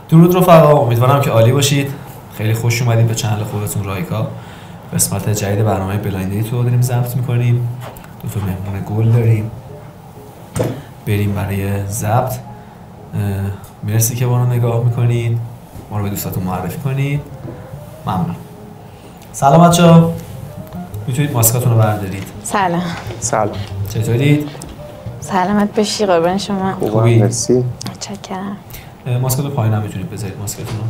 درود رفقا، امیدوارم که عالی باشید. خیلی خوش اومدید به چنل خودتون رایکا. قسمت جدید برنامه بلایند تو داریم ضبط میکنیم. دو تا مهمون گل داریم. بریم برای ضبط. مرسی که ما رو نگاه میکنید. ما رو به دوستاتون معرفی کنید. ممنون. سلام بچه‌ها. میتونید ماسکاتون رو بردارید. سلام. چطورید؟ سلامت باشی قربان شما. خوبی؟ مرسی. چکرم. ماسکاتو پایین هم میتونید بذارید ماسکاتون رو.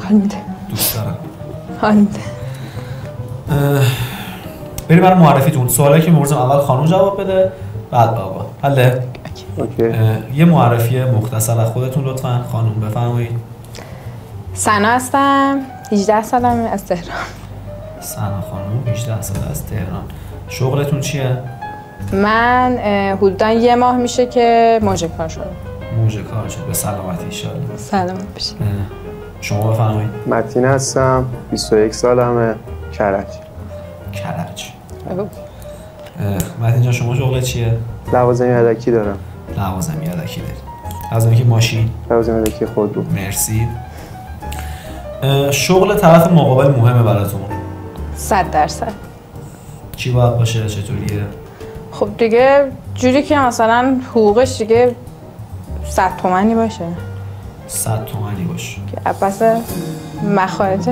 حال میده. دوست دارم. حال میده. بریم برای معرفیتون. سوالایی که می‌پرسم اول خانم جواب بده، بعد آقا. حله؟ اوکی. یه معرفی مختصر از خودتون لطفاً خانم بفرمایید. سنا هستم. 18 سالمه، از تهران. سنا خانم 18 ساله از تهران. شغلتون چیه؟ من حدوداً یه ماه میشه که موجه کار شدم. موجه کار شد. به سلامتی ان شاء الله. سلامت باشی. شما بفرمایید. متین هستم. 21 سالمه. کرج. متین جان شما شغل چیه؟ لوازم یدکی دارم. لوازم یدکی داری. لوازم که ماشین. لوازم یدکی خودرو. مرسی. شغل طرف مقابل مهمه براتون؟ 100%. چی باید باشه؟ چطوریه؟ خب دیگه جوری که مثلا حقوقش دیگه 100 تومانی باشه. 100 تومانی باشه. که پس مخارج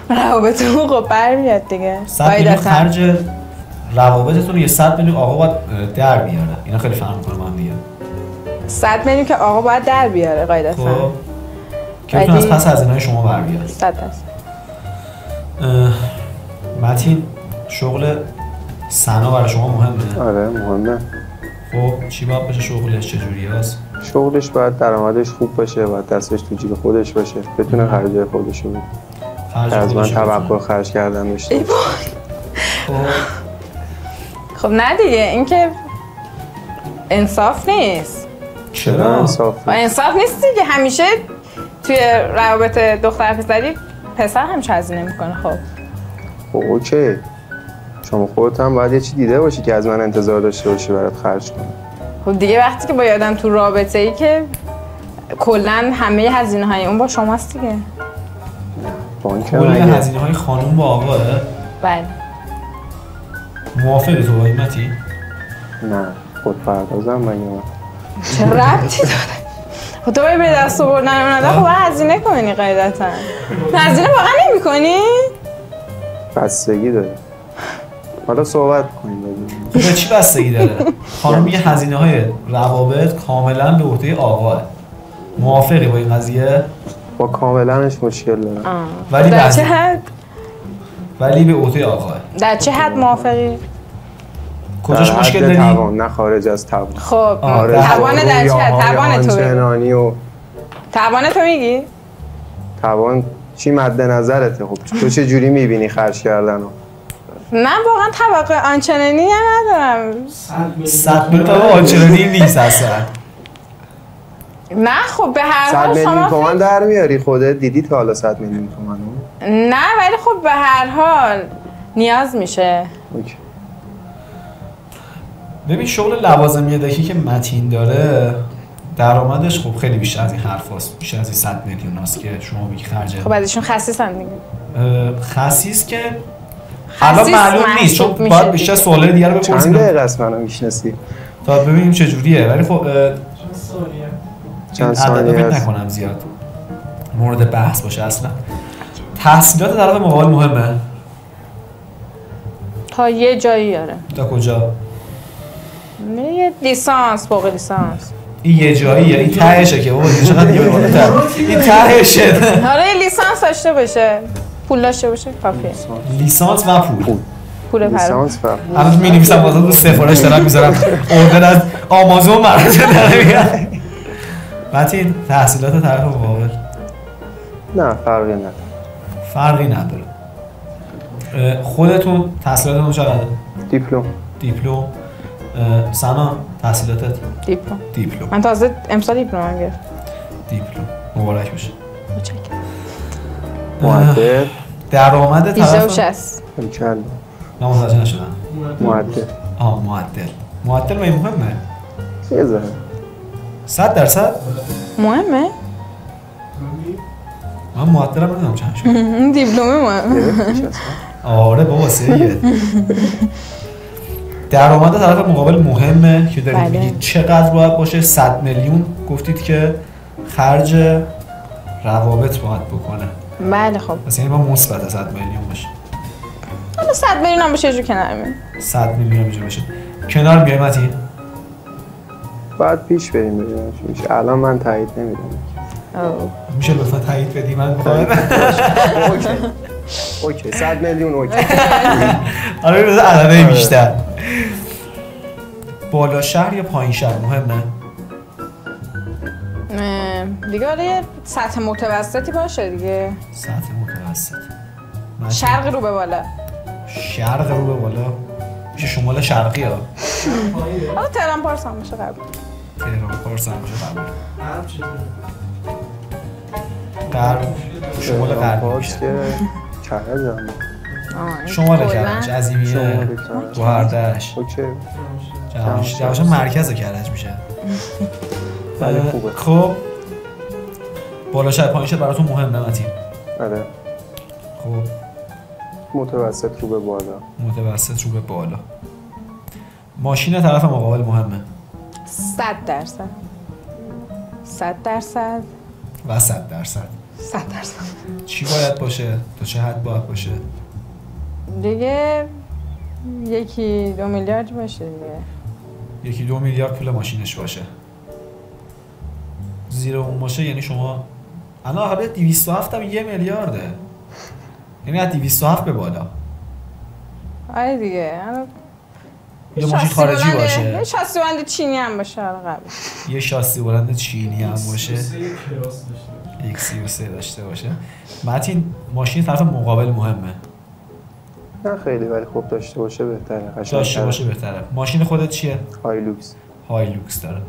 روابطمون خب برمیاد دیگه. 100 میلیون خرج روابطتون یه 100 میلیون آقا باید در بیاره. اینا خیلی فرق میکنه با هم دیگه. 100 میلیون که آقا باید در بیاره قاعدتا. خب که بتونه از پس هزینه‌های شما بر بیاره. 100%. متین شغل سنا برای شما مهمه؟ آره مهمه. خب چی باید باشه شغلش؟ چجوری هست؟ شغلش باید درآمدش خوب باشه، باید دستش تو جیب خودش باشه، بتونه خرجای خودش رو بده. از من توقع خرج کردن داشته باشه. خب نه دیگه این که انصاف نیست. چرا انصاف؟ انصاف نیست دیگه. همیشه توی روابط دختر پسری پسر همیشه هزینه میکنه. خب اوکی. شما خودت هم باید یه چی دیده باشی که از من انتظار داشته باشی برات خرج کنم. خب دیگه وقتی که با آدم تو رابطه ای که کلا همه هزینه های اون با شماست دیگه. کل هزینه های خانوم با آقاه؟ بله. موافقی تو با این متین؟ نه خود پردازم من. چه ربطی داره؟ خب تو باید به دست آوردن اون آدم خب هزینه کنی قاعدتا. هزینه واقعا نمی کنی؟ بستگی داره. حالا صحبت کنیم خب به چی بستگی داره؟ خانم میگه هزینه های روابط کاملا به عهده آقاه. موافقی با این قضیه؟ با کاملنش مشکل دارم. ولی در چه حد؟ ولی به عهده آقاه. در چه حد موافقی؟ کجاش مشکل داری؟ توان، نه خارج از توان. خب توان در چه حد؟ توان تو چنانی و توان تو میگی؟ توان چی مد نظرته؟ خب تو چه جوری میبینی خرج کردنو؟ من واقعا طبقه آنچنانی ندارم. 100 میلیون طبقه آنچنانی نیست اصلا. نه خب به هر 100 حال میلیون تومان در میاری خودت؟ دیدی تا حالا 100 میلیون تومانو؟ نه ولی خب به هر حال نیاز میشه. اوکی. ببین شغل لوازم یدکی که متین داره درآمدش خب خیلی بیشتر از این حرفاست. بیشتر از این 100 میلیون است که شما میگی خرجه. خب ازشون خسیسن دیگه. خسیس که الان معلوم نیست چون باید بیشتر سوالای دیگه رو بپرسیم. چند دقیقه است منو میشناسی؟ تا ببینیم چه جوریه. ولی خب چند ثانیه فکر نکنم زیاد مورد بحث باشه اصلا. تحصیلات طرف مقابل مهمه؟ تا یه جایی آره. تا کجا؟ یه لیسانس، فوق لیسانس. این یه جاییه، این تهشه که بابا چقدر دیگه بالاتر. این تهشه. آره یه لیسانس داشته باشه، پول داشته باشه کافیه. لیسانس و پول. پول لیسانس و الان می‌نویسم واسه تو سفارش دارم میذارم. اوردر از آمازون برات داره میاد. متین تحصیلات طرف مقابل؟ نه فرقی نداره. فرقی نداره. خودتون تحصیلاتتون چقدره؟ دیپلم. سنا تحصیلاتت؟ دیپلم. من تازه امسال دیپلم گرفتم. دیپلم. مبارک باشه. متشکرم. معدل درآمد طرف 1860. امکان نه متوجه نشدم. معدل معدل. معدل مهمه. یه ذره 100%؟ مهمه؟ من معطلم نمیدونم چند شد. دیپلمه مهمه. آره بابا سریه. درآمد طرف مقابل مهمه که دارید میگید چقدر باید باشه. 100 میلیون گفتید که خرج روابط باید بکنه. بله خب. مثلا یعنی ما مثبت 100 میلیون باشه. حالا 100 میلیون هم بشه یه جور کنار میاد. 100 میلیون اینجوری بشه. کنار میای متین؟ باید پیش بریم ببینیم چی میشه. الان من تایید نمیدم. میشه لطفا تایید بدی من بخوام. اوکی 100 میلیون اوکی. آره بذار عدده بیشتر. بالا شهر یا پایین شهر مهمه؟ دیگه آره سطح متوسطی باشه دیگه. سطح متوسط. شرق رو به بالا. شرق رو به بالا میشه شمال شرقی ها. آره تهران پارس هم میشه قبول. تهران پارس هم میشه قبول. غرب شمال غربی میشه. کرج هم. شمال کرج عظیمیه. گوهردش. اوکی. جواشان مرکز کرج میشه. بله خوبه. خب بالا شهر پایین شهر براتون مهمه متین؟ آره. خب متوسط رو به بالا. متوسط رو به بالا. ماشین طرف مقابل مهمه؟ 100%. و 100%. 100%. چی باید باشه؟ تا چه حد باید باشه؟ دیگه 1-2 میلیارد باشه دیگه. 1-2 میلیارد پول ماشینش باشه. زیر اون باشه یعنی شما الان حالا 207 هم 1 میلیارده. یعنی از 207 به بالا. آره دیگه. یه ماشین خارجی باشه. یه شاسی بلند چینی هم باشه قبل. یه شاسی بلند چینی هم باشه. X33 داشته باشه. متین ماشین طرف مقابل مهمه؟ نه خیلی ولی خوب داشته باشه بهتره. داشته باشه بهتره. ماشین خودت چیه؟ هایلوکس. هایلوکس داره.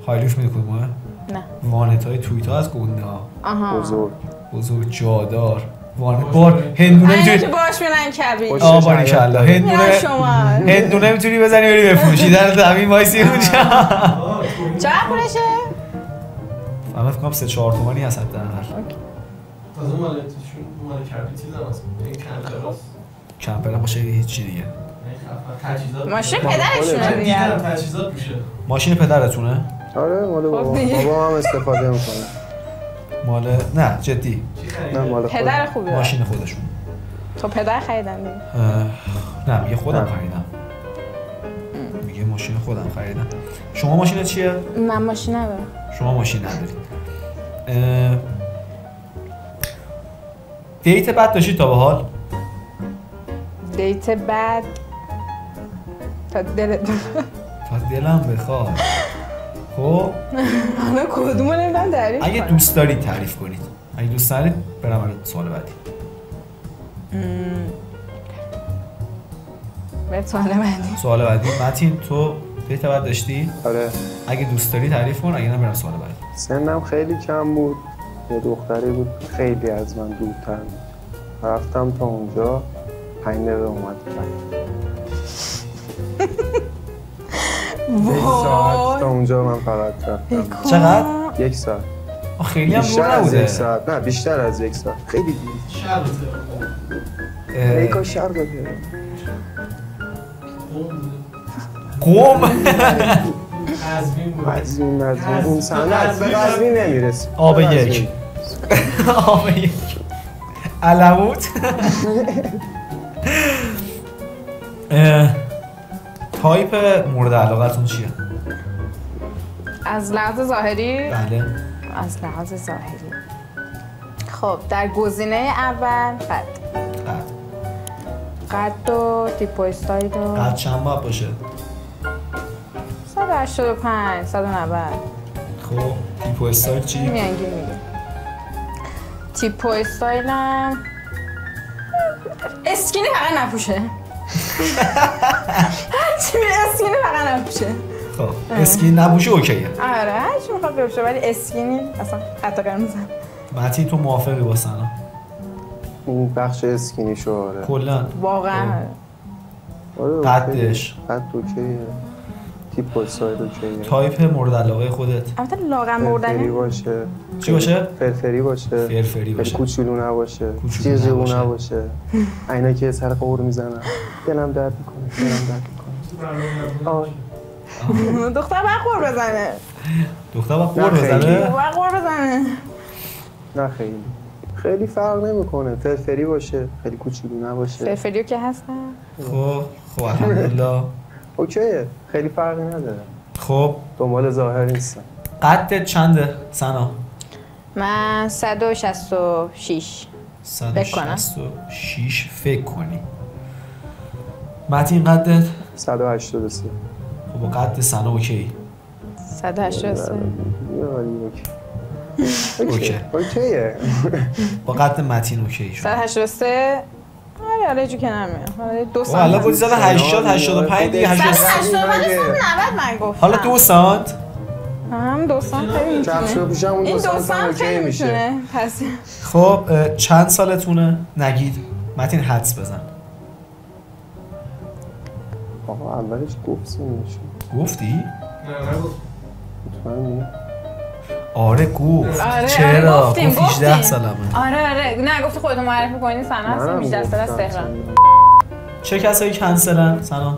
هایلوکس میدونی کدومه؟ نه. وانت‌های تویوتا از گنده ها. بزرگ جادار. وانت بار هندونه میتونی که باش میرن کبیر. باریکالله هندونه میتونی بزنی بری بفروشی در زمین وایسی اونجا. چقدر پولشه؟ من فکر کنم 3-4 تومانی هست حداقل. تازه مال کبیر چیز هم هست. کمپر هم باشه هیچی دیگه. ماشین پدرشونه دیگه. تجهیزات میشه. ماشین پدرتونه؟ آره مال بابا هم استفاده میکنه. مال نه جدی. نه مال پدر خوبه. ماشین خودشون. تو پدر خریدن دیگه. نه میگه خودم خریدم. میگه ماشین خودم خریدم. شما ماشین چیه؟ من ماشین ندارم. شما ماشین ندارید. دیت بد داشتید تا به حال؟ دیت بد تا دلم بخواد. خب حالا کدومو نمیدونم تعریف اگه دوست دارید تعریف کنید. اگه دوست دارید برم برای سوال بعدی. به سوال بعدی متین تو دیت بد داشتی؟ آره. اگه دوست داری تعریف کن اگه نه برم سوال بعدی. سنم خیلی کم بود. یه دختری بود خیلی از من دورتر. رفتم تا اونجا 5 دقیقه اومد. 1 ساعت تا اونجا من فقط رفتم. چقدر؟ 1 ساعت. خیلی هم دور نبوده. 1 ساعت. نه بیشتر از 1 ساعت. خیلی دور. ایکا شهر داده. قوم. قزوین اون سند به قزوین نمیرسه. آب 1. آب 1. علموت. تایپ مورد علاقتون چیه؟ از لحاظ ظاهری؟ بله. از لحاظ ظاهری. خب در گزینه اول قد و تیپ و استایل و قد چند باید باشه؟ 185 190. خب تیپ و استایل چی؟ میانگین میگه. تیپ و استایلم اسکینی فقط نپوشه. هرچی اسکینی فقط نپوشه. خب اسکین نپوشه اوکیه. آره هرچی میخواد بپوشه ولی اسکینی اصلا خط قرمزم. متین تو موافقی با سنا؟ اون بخش اسکینی شو آره. کلا واقعا آره. قدش قد اوکیه. تیپ وسایل اوکیه. تایپ مورد علاقه خودت؟ البته لاغر مردنی فرفری باشه. چی باشه؟ فرفری باشه. فرفری باشه. کوچولو نباشه. جیغجیغو نباشه. عینا که سر قور میزنن. دلم درد میکنه. دختر باید قور بزنه. دختر باید قور بزنه؟ باید قور بزنه. نه خیلی فرق نمیکنه. فرفری باشه، خیلی کوچولو نباشه. فرفریو که هستن؟ خب الحمدلله. اوکیه، خیلی فرقی نداره. خب دنبال ظاهر نیستم. قدت چنده سنا؟ من 166. 166 فکر کنی. متین قدت؟ 183. خب با قد سنا اوکی؟ 183. اوکیه. با قد متین اوکی شد. 183. آره جو که نمیاد. حالا 2 سانت. حالا گفتی 180 85 دیگه 180 من گفتم. حالا 2 سانت؟ هم 2 سانت خیلی میتونه. این 2 سانت خیلی میشه. پس خب چند سالتونه؟ نگید. متین حدس بزن. آقا اولش گفتی؟ نه نگفت. مطمئنی؟ آره گفت. آره چرا؟ گفت 18 سالمه. آره نه گفتی خودتو معرفی کنی سنا هستم 18 سال از تهران. چه کسایی کنسلن سنا؟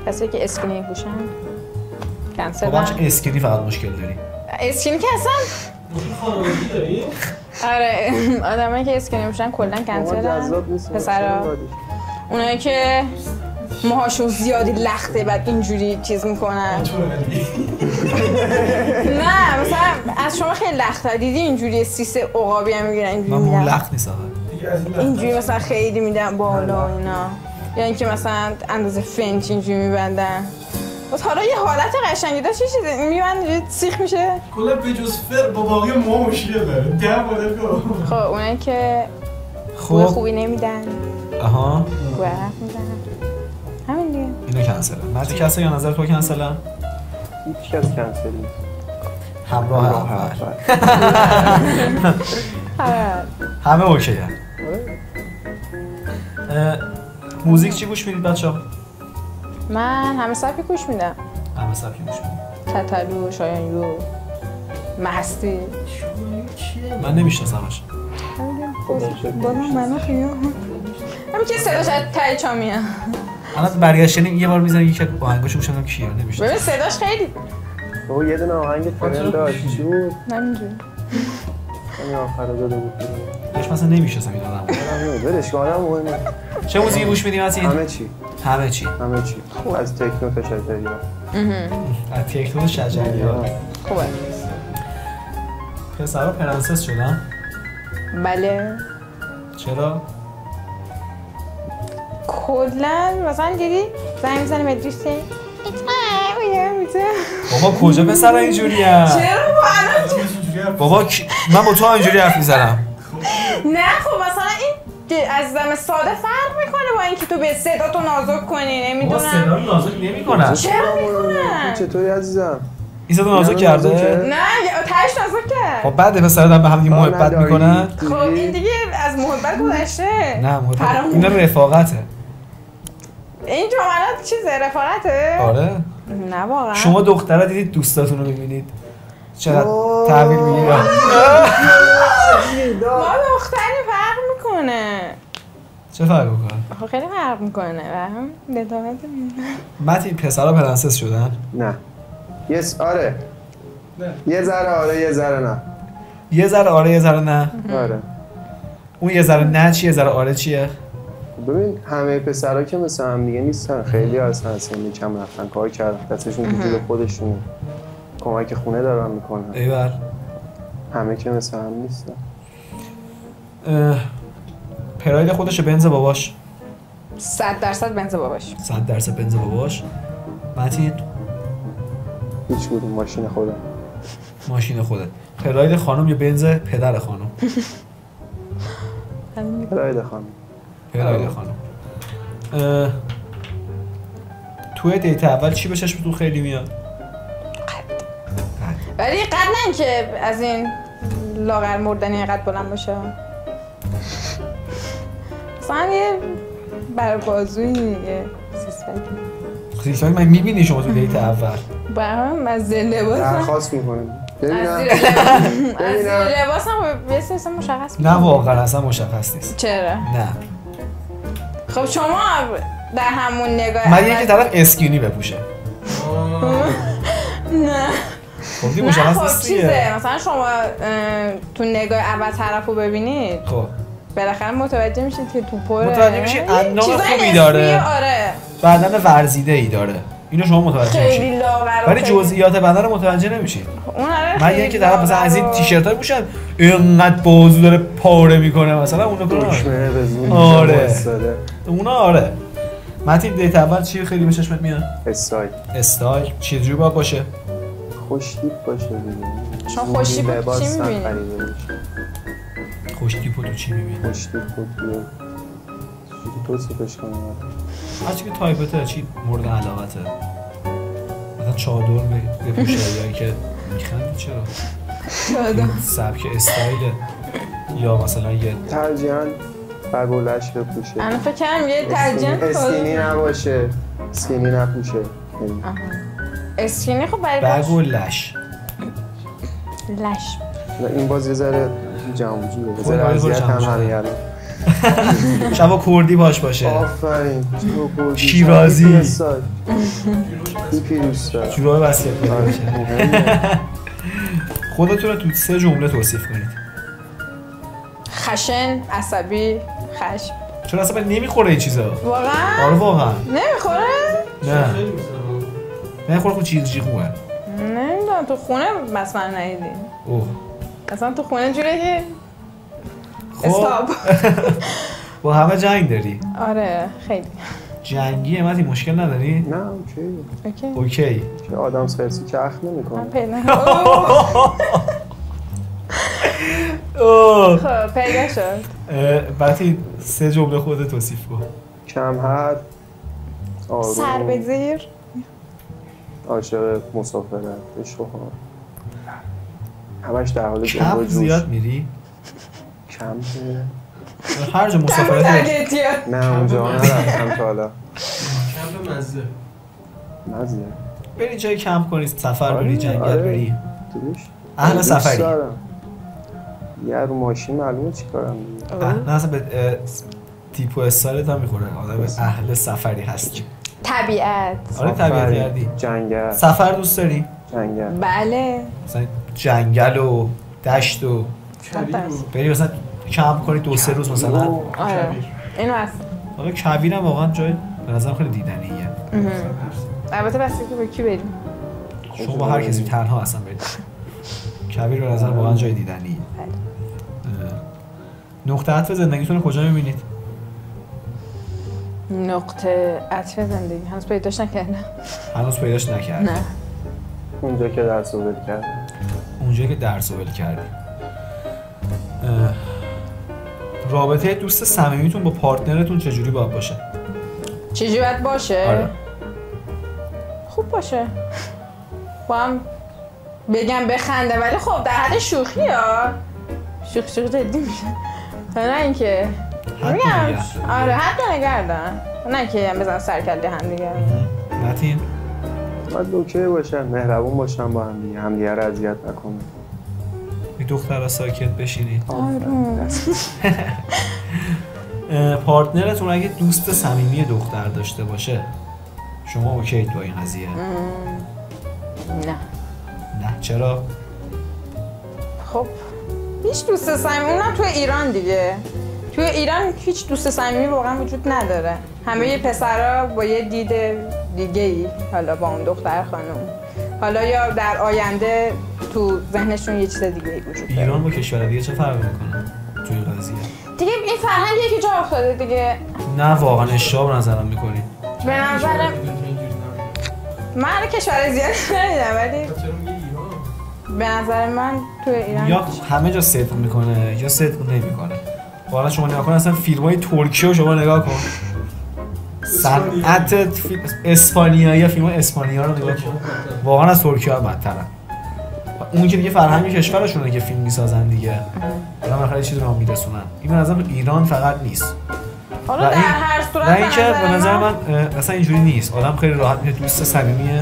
کسایی که اسکینی پوشن کنسل. خب بچه اسکینی فقط مشکل داری. اسکینی که اصلا خانوادگی داری؟ آره آدمایی که اسکینی پوشن کلا کنسلن. پسرا اونایی که موهاشون زیادی لخته بعد اینجوری چیز میکنن. نه مثلا از شما خیلی لخته دیدی اینجوری سیس عقابی هم میگیرن اینجوری من میدن. مو لخت نیست آقا. اینجوری مثلا خیلی میدن بالا اینا. یا اینکه مثلا اندازه فنچ اینجوری میبندن. بس حالا یه حالت قشنگی داشت چه چیزی میبند سیخ میشه. کلا به جز فر با باقی مو مشکل داره. ده باره گفت. خب اونایی که خوبی نمیدن. آها. گوه میزنن. همین دیگه. اینو کنسلن. بعد کسایی یا نظر تو کنسلن؟ هیچ کس کنسل نیست. همراه اول. همه اوکی هم. موزیک چی گوش میدید بچه ها؟ من همه سبکی گوش میدم. همه سبکی گوش میدید؟ تتلو، شایانیو، مستی. من نمیشناسمش. بازم منو خیام همین که صداش از ته چا میاد. الان برگشتنیم یه بار میزنم یکی آهنگاشو گوش میدم کیه نمیشه. ببین صداش خیلی او یه دونه آهنگ ترند داشت چی بود؟ نمیدونم. این آخر داده بود. داش مثلا نمیشناسم این آدمو. ولش کن آدم مهمه. چه موزیکی گوش میدیم از این؟ همه چی. از تکنو تا شجریات. از تکنو تا شجریات. خوبه. پسرا پرنسس شدن؟ بله. چرا؟ کلا مثلا دیدی زنگ میزنه به دوسته بابا کجا پسرا اینجوری ام؟ چرا بابا من با تو اینجوری حرف میزنم. نه خب مثلا این از زمه ساده فرق میکنه با اینکه تو به صدا تو نازک کنی. نمیدونم با صدا رو نازک نمیکنن. چرا میکنن؟ چطوری عزیزم؟ این صدا نازک کرده؟ نه تهش نازک کرد. خب بعد پسرا دارن به هم دیگه محبت میکنن؟ خب این دیگه از محبت گذشته. نه محبت این رفاقته. این جملات چیزه رفاقته؟ آره. نه واقعا. شما دخترها دیدید دوستاتون رو میبینید چقدر تحویل میگیرن. ما دختری فرق میکنه. چه فرق میکنه؟ خیلی فرق میکنه و هم لطافت متین پسرها پرنسس شدن؟ نه. آره. یه ذره آره یه ذره نه. یه ذره آره یه ذره نه. آره. اون یه ذره نه چیه؟ یه ذره آره چیه؟ ببین همه پسرها که مثل هم دیگه نیستن. خیلی هستن سنی کم رفتن کار کردن دستشون تو جیب خودشونه. کمک خونه دارن میکنن. ایول. همه که مثل هم نیستن. پراید خودشه بنز باباش؟ 100% بنز باباش. 100% بنز باباش. متین؟ هیچ کدوم ماشین خودم. ماشین خودت. پراید خانم یا بنز پدر خانم؟ پراید خانم. پراید خانم. توی دیت اول چی به چشم تو خیلی میاد؟ ولی قد نه که از این لاغر مردنی قد بلند باشه. مثلا یه بر بازوی دیگه خیلی من میبینی شما تو دیت اول برام از لباس درخواست میکنم ببینم از لباس هم یه سه مشخص نه واقعا اصلا مشخص نیست. چرا؟ نه خب شما در همون نگاه من یکی طرف اسکینی بپوشه. نه خب دیگه مشخص خب نیست چیزه مثلا شما تو نگاه اول طرفو ببینید خب بالاخره متوجه میشید که تو پره متوجه میشید اندام خوبی داره. آره بدن ورزیده ای داره. اینو شما متوجه میشید. خیلی لاغر ولی جزئیات بدن رو متوجه نمیشید. اون آره من یکی طرف مثلا از این تیشرت‌ها میپوشن اینقدر بازو داره پاره میکنه مثلا اونو کنه. آره اونا آره. متین دیت اول چی خیلی به چشمت میاد؟ استایل چه جوری باید باشه؟ خوشتیپ باشه دیگه. شما خوشتیپ چی می‌بینید؟ خوشتیپ تو چی می‌بینی؟ خوشتیپ تو توصیفش کنم. هرچی که تایپته چی مورد علاقته؟ مثلا چادر بپوشه یا که میخندی چرا؟ سبک استایل یا مثلا یه ترجیحاً بگولش بپوشه. انا فکر کنم یه ترجیحاً اسکینی نباشه. اسکینی نپوشه. اسکینی خب برای بگولش لش این باز یه ذره جمعجوره. یه ذره اذیت هم همیاره. شبا کردی باشه. آفرین. شیرازی. پیروستا. جورای وصیت باشه. خودتون رو تو 3 جمله توصیف کنید. خشن، عصبی، خشم. چون اصلا نمیخوره این چیزا. واقعا؟ آره واقعا. نمیخوره؟ نه. نمیخوره خود چیزی خوبه. نمیدونم تو خونه بس من ندیدی. اوه. اصلا تو خونه جوریه که استاپ. با همه جنگ داری؟ آره خیلی. جنگی متی مشکل نداری؟ نه اوکی. که آدم خرسی که اخ نمیکنه. من پیدا خب پیدا شد. بعدی 3 جمله خودت توصیف کن. کم حد، آروم، سر به زیر، عاشق مسافرت، عشق و حال. همش در حال جنب و جوش. زیاد میری؟ کم هر جا مسافرت نه اونجا نرفتم تا حالا. کمپ مزه بری جای کمپ کنی، سفر بری، جنگل بری. اهل سفری. یه رو ماشین معلومه چی کارم دیگه. نه اصلا به تیپ و استایلت هم میخوره. آدم اهل سفری هستی. طبیعت. آره طبیعت گردی. جنگل. سفر دوست داری؟ جنگل. بله. مثلا جنگل و دشت و بری مثلا کمپ کنی 2-3 روز مثلا. آره. اینو هست. آره کویر هم واقعا جای به نظرم خیلی دیدنیه. البته بسته که با کی بریم. شما با هر کسی تنها اصلا برید. کویر به نظر واقعا جای دیدنیه. نقطه عطف زندگیتون رو کجا می‌بینید؟ نقطه عطف زندگی هنوز پیداش نکردم. هنوز پیداش نکردم. نه. اونجا که درس رو ول کردی. اونجایی که درس رو ول کردی. رابطه دوست صمیمیتون با پارتنرتون چجوری باید باشه؟ چجوری باید باشه؟ آره. خوب باشه. با هم بگم بخنده ولی خب در حد شوخی ها. شوخی جدی میشه. نه اینکه میگم آره حد نگردن. نه که هم بزن سر کله هم دیگه. متین؟ باید اوکی باشن، مهربون باشن با هم دیگه، همدیگه رو اذیت نکنن. یه دختر ساکت بشینید. آروم. پارتنرتون اگه دوست صمیمی دختر داشته باشه شما اوکی با این قضیه؟ نه. چرا؟ خب هیچ دوست صمیمی نه تو ایران دیگه. تو ایران هیچ دوست صمیمی واقعا وجود نداره. همه پسرا با یه دید دیگه‌ای حالا با اون دختر خانم حالا یا در آینده تو ذهنشون یه چیز دیگه‌ای وجود داره. ایران با کشور دیگه چه فرقی می‌کنه توی این قضیه؟ دیگه این فرهنگیه که جا افتاده دیگه. نه واقعا اشتباه نظرم می‌کنی. به نظرم من کشور زیاد ندیدم ولی به نظر من تو ایران یا همه جا صدق میکنه یا صدق نمیکنه. واقعا شما نگاه کن اصلا فیلم‌های ترکیه رو شما نگاه کن. صنعت اسپانیایی، فیلم‌های اسپانیا رو نگاه کن. واقعا از ترکیه ها بدترن. اون که دیگه فرهنگ کشورشونه که فیلم میسازن دیگه. اونا بالاخره چیزی رو میرسونن. این به نظرم ایران فقط نیست. حالا در هر صورت نه اینکه به نظر من مثلا اینجوری نیست. آدم خیلی راحت میشه دوست صمیمی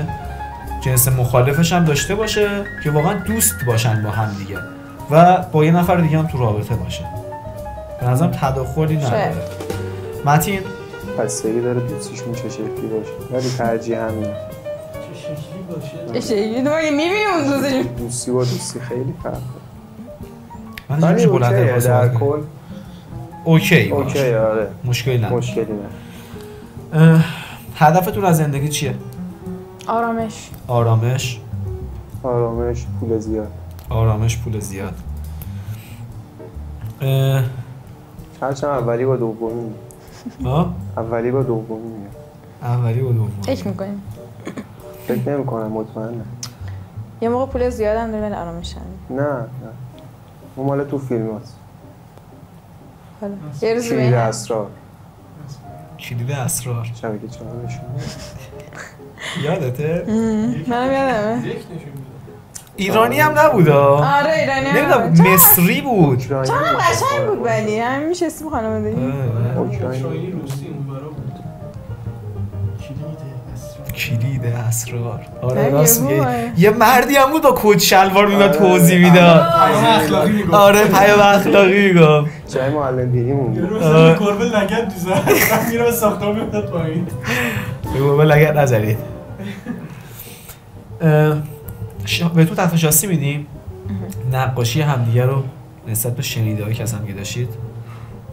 جنس مخالفش هم داشته باشه که واقعا دوست باشن با هم دیگه و با یه نفر دیگه هم تو رابطه باشه. به نظرم تداخلی نداره. متین بستگی داره دوستیشون چه شکلی باشه، ولی ترجیح همینه. چه شکلی باشه؟ چه شکلی باشه؟ میبینی اون دوستی با دوستی خیلی فرق داره. من اینجوری بلنده باز در کل اوکی آره مشکلی نداره. مشکلی نداره. هدفتون از زندگی چیه؟ آرامش، پول زیاد. پول زیاد. هرچند اولی با دومی. اولی با دومی. فکر میکنیم؟ فکر نمیکنم، مطمئنم. یه موقع پول زیاد هم داره ولی آرامش هم. نه اون مال تو فیلم هست. کلید اسرار شبکه 4 نشون یادته؟ منم یادمه. ایرانی هم نبود. آره ایرانی هم نمیدونم مصری بود. چند قشنگ بود ولی همین میشه اسم خانوادگی. اوکراینی روسی اون برا بود. کلید اسرار. آره راست میگه. یه مردی هم بود با کت شلوار میاد توضیح میداد. آره پیام اخلاقی میگم. جای معلم دینیمون بود. روزا گربه لگد دوزه. میره به ساختمون میاد پایین. گربه لگد نذارید. به تو تفشاسی میدیم نقاشی همدیگه رو نسبت به شنیده‌هایی که از هم داشتید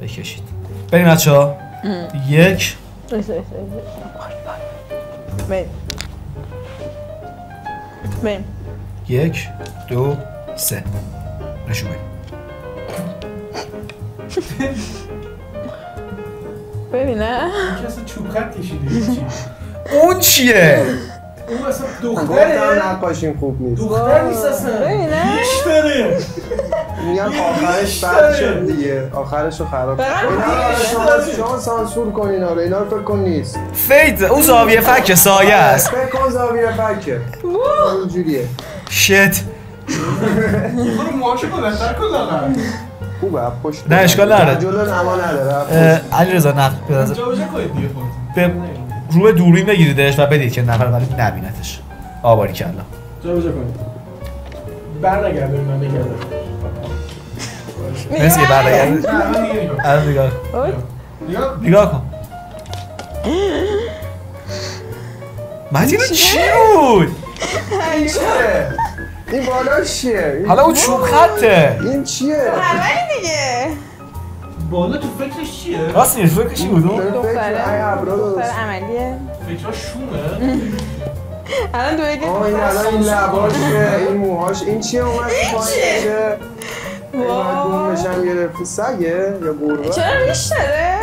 بکشید. بریم بچه‌ها. 1 بریم 1 2 3 نشون بدیم. ببینه کسی چوب خط کشیده چی؟ اون چیه؟ اون اصلا دختره. نقاشیم خوب نیست. دختر نیست اصلا. ببینه بیش داره. میگم آخرش بد شد دیگه. آخرش رو خراب کرد. شما سانسور کنین آره اینا رو فکر کن نیست. فیت اون زاویه فک سایه است. فکر کن زاویه فکه. اینجوریه. شت. برو موهاشو بلندتر کن لاغر. خوبه پشت. نه اشکال نداره. جلو نما نداره. علیرضا نقد جا بجا کنید دیگه خودتون. روی دوربین بگیریدش و بدید که نفر ولی نبینتش. آباری کلا. جا بجا کنید. برنگرده من نگرده. مرسی که برنگرده. الان نگاه کن. متین چی بود؟ این بالا چیه؟ حالا اون چوب خطه. این چیه؟ همه دیگه. بالا تو فکرش چیه؟ راست نیست فکرش چی بود اون؟ دختر عملیه. فکرش شومه؟ الان دو یکی این الان این لباشه این موهاش این چیه اومد پایینشه؟ واو بومشم گرفتی سگه یا گربه؟ چرا ریش داره؟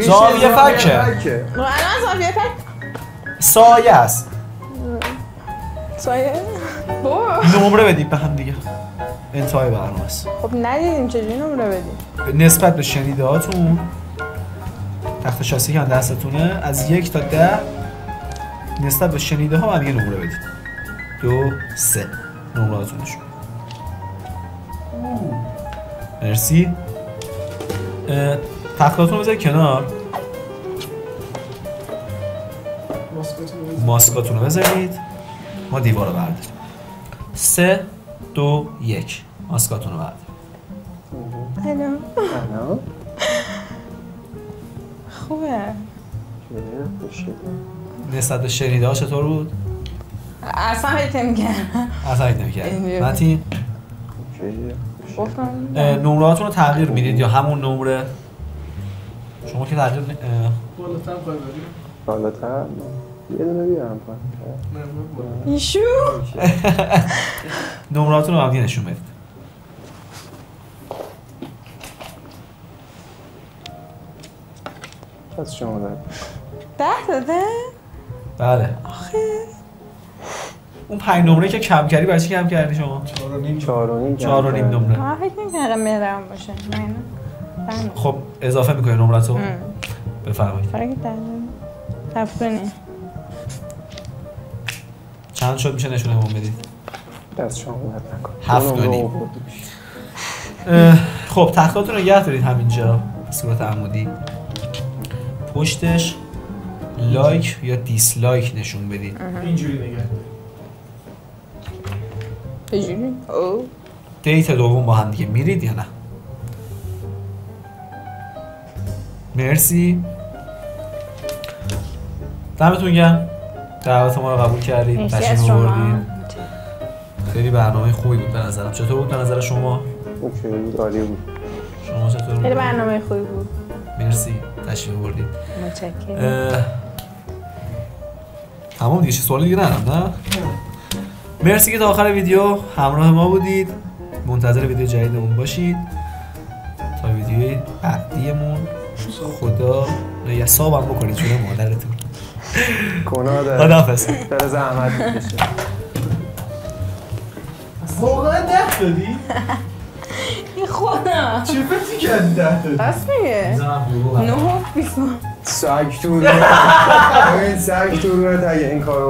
زاویه فکه. الان زاویه فک سایه است. سایه؟ نمره بدید به هم دیگه. انتهای برنامه است. خب ندیدیم چجوری نمره بدیم؟ نسبت به شنیده هاتون تخت شاسی که دستتونه از 1 تا 10 نسبت به شنیده ها هم یه نمره بدید. 2 3 نمره هاتونشون. مرسی. تختاتون رو بذارید کنار. ماسکاتون رو بذارید. ما دیوار رو برداریم. 3 2 1 ماسکاتون رو بردارید. الو خوبه. نسبت به شنیده ها چطور بود؟ اصلا هیت نمی‌کرد. متین؟ گفتم نمرهاتون رو تغییر میدید یا همون نمره؟ شما که تغییر بالاتر خواهی بریم؟ بالاتر؟ یه دونه بیارم پایین. ایشو نمرهاتون رو هم دیگه نشون بدید. از شما دارم 10 داده؟ بله. آخه اون 5 نمره که کم کردی برای چی کم کردی شما؟ 4.5 نمره. من فکر نمی‌کردم مهربان باشه. نه. خب اضافه می‌کنی نمره‌تو؟ بفرمایید. فرق داره. چند شد میشه نشونمون بدید؟ دست شما درد نکن. 7.5. خب تختاتون رو نگه دارید همینجا به صورت عمودی. پشتش لایک یا دیسلایک نشون بدید. اینجوری نگه اینجوری؟ اوه دیت دوم با هم دیگه میرید یا نه؟ مرسی، دمتون گرم دعوت ما رو قبول کردید، تشریف آوردید. خیلی برنامه خوبی بود به نظرم. چطور بود به نظر شما؟ اوکی بود، عالی بود. شما چطور بود؟ خیلی برنامه خوبی بود. مرسی تشریف آوردید. متشکرم. تمام دیگه، چه سوالی دیگه ندارم نه؟ مرسی که تا آخر ویدیو همراه ما بودید. منتظر ویدیو جدیدمون باشید. تا ویدیوی بعدیمون خدا یسابم بکنید چون مادرتون گناه داره. خداحافظ. داره زحمت میکشه. واقعا 10 دادی؟ این خدا چه فکری کردی 10 دادی؟ راست میگه؟ 9 و 20 سگ تو رو. این سگ تو رو اگه این کارو